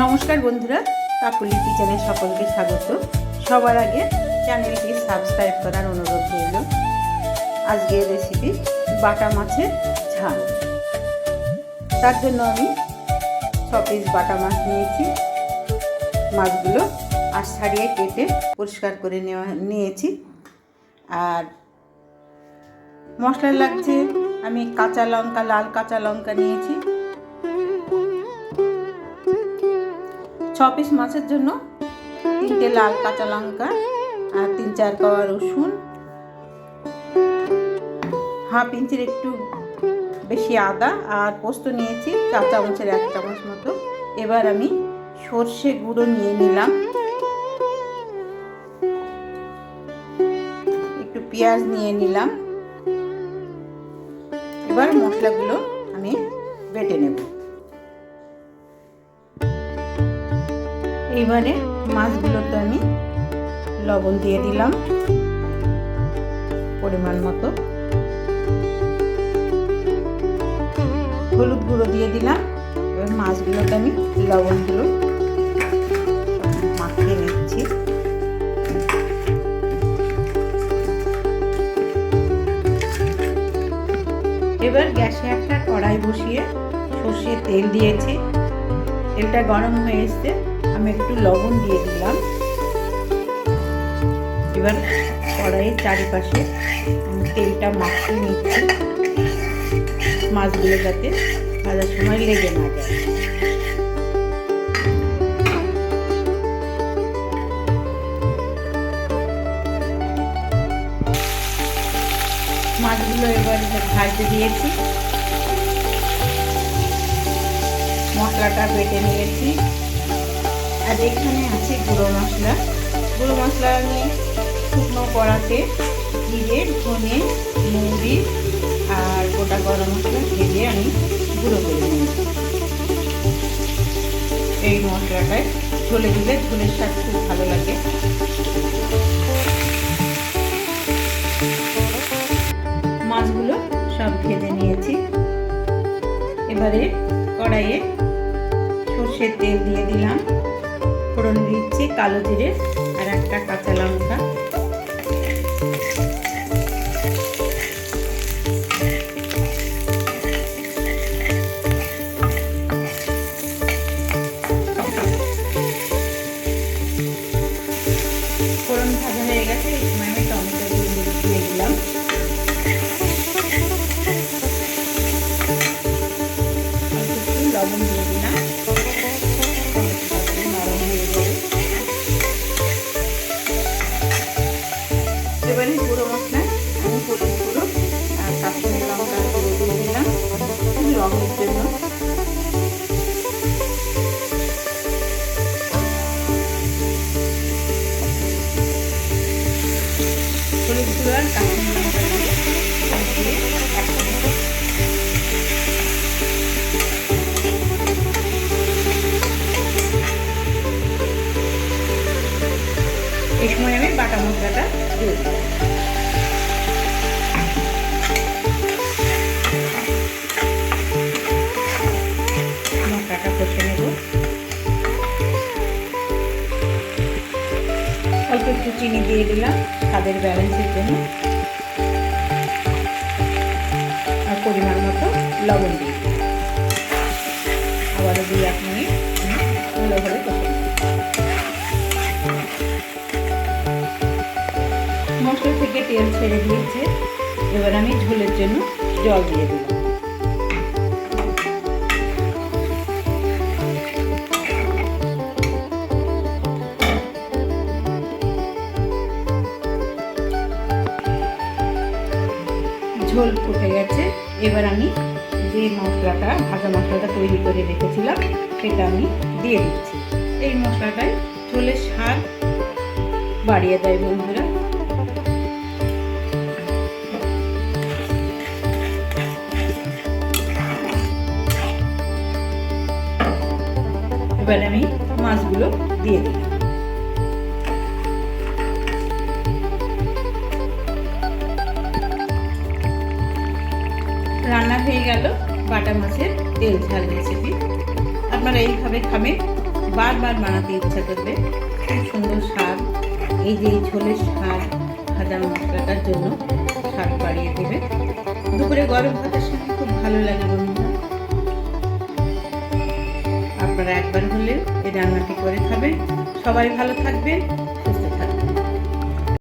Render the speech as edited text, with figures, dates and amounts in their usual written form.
নমস্কার বন্ধুরা, কাকুলি কিচেনে সকলকে স্বাগত। সবার আগে চ্যানেলটি সাবস্ক্রাইব করার অনুরোধ রইল। আজকের রেসিপি বাটা মাছের ঝাল। তার জন্য আমি 6 পিস বাটা মাছ নিয়েছি। মাছগুলো আঁশ ছাড়িয়ে কেটে পরিষ্কার করে নিয়েছি। আর মশলা লাগছে, আমি কাঁচা লঙ্কা, লাল কাঁচা লঙ্কা নিয়েছি। 6 পিস মাছের জন্য 3টে লাল কাঁচা লঙ্কা আর 3-4 কোয়া রসুন, হাফ ইঞ্চির একটু বেশি আদা আর পোস্ত নিয়েছি 4 চামচের 1 চামচ মতো। এবার আমি সর্ষে গুঁড়ো নিয়ে নিলাম, একটু পেঁয়াজ নিয়ে নিলাম। এবার মশলাগুলো আমি বেটে নেব। এইবারে মাছগুলোতে আমি লবণ দিয়ে দিলাম পরিমাণ মতো, হলুদ গুঁড়ো দিয়ে দিলাম। এবার মাছগুলোতে আমি লবণগুলো মাখিয়ে নিচ্ছি। এবার গ্যাসে একটা কড়াই বসিয়ে সর্ষের তেল দিয়েছি। তেলটা গরম হয়ে এসছে, আমি একটু লবণ দিয়ে দিলাম। এবার কড়াইয়ের চারিপাশে আমি তেলটা মাখিয়ে নিচ্ছি, মাছগুলো যাতে ভাজার সময় লেগে না যায়। মাছগুলো এবার ভাজতে দিয়েছি। মশলাটা বেটে নিয়েছি। আর এখানে আছে গুঁড়ো মশলা। গুঁড়ো মশলা আমি শুকনো কড়াতে জিরে, ধনে, মৌরি আর গোটা গরম মশলা ভেজে আমি গুঁড়ো করে নিয়েছি। এই মশলাটায় ঝোলে দিলে ঝোলের স্বাদ খুব ভালো লাগে। মাছগুলো সব ভেজে নিয়েছি। এবারে কড়াইয়ে সর্ষের তেল দিয়ে দিলাম, ফোড়ন দিচ্ছি কালো জিরে আর একটা কাঁচা লঙ্কা। ফোড়ন ভাজা হয়ে গেছে, এই সময় আমি টমেটো দিয়ে দিলাম। লবণ দিয়ে দিলাম। এবারে গুঁড়ো মশলা আমি হলুদ গুঁড়ো আর কাশ্মীরি লঙ্কার গুঁড়ো দিয়ে দিলাম রঙের জন্য। হলুদ গুঁড়ো আর কাশ্মীরি লঙ্কার গুঁড়ো দিয়ে এই সময় আমি বাটা মশলাটা দিয়ে দিই। মশলাটা কষে নেব। অল্প একটু চিনি দিয়ে দিলাম স্বাদের ব্যালেন্সের জন্য, আর পরিমাণ মতো লবণ দিয়ে দিলাম। আবারও দিয়ে 1 মিনিট ভালোভাবে কষে নেব। মশলা থেকে তেল ছেড়ে দিয়েছে। এবার আমি ঝোলের জন্য জল দিয়ে দিলাম। ঝোল ফুটে গেছে। এবার আমি যে মশলাটা, ভাজা মশলাটা তৈরি করে রেখেছিলাম সেটা আমি দিয়ে দিচ্ছি। এই মশলাটায় ঝোলের স্বাদ বাড়িয়ে দেয় বন্ধুরা। এবার আমি মাছগুলো দিয়ে দিই। রান্না হয়ে গেল বাটা মাছের তেল ঝাল রেসিপি। আপনারা এইভাবে খাবেন, বারবার বানাতে ইচ্ছা করবে। খুব সুন্দর স্বাদ। এই যে এই ঝোলের স্বাদ ভাজা মশলাটার জন্য স্বাদ বাড়িয়ে দেবে। দুপুরে গরম ভাতের সঙ্গে খুব ভালো লাগে বন্ধুরা। আপনারা একবার হলেও এই রান্নাটি করে খাবেন। সবাই ভালো থাকবেন।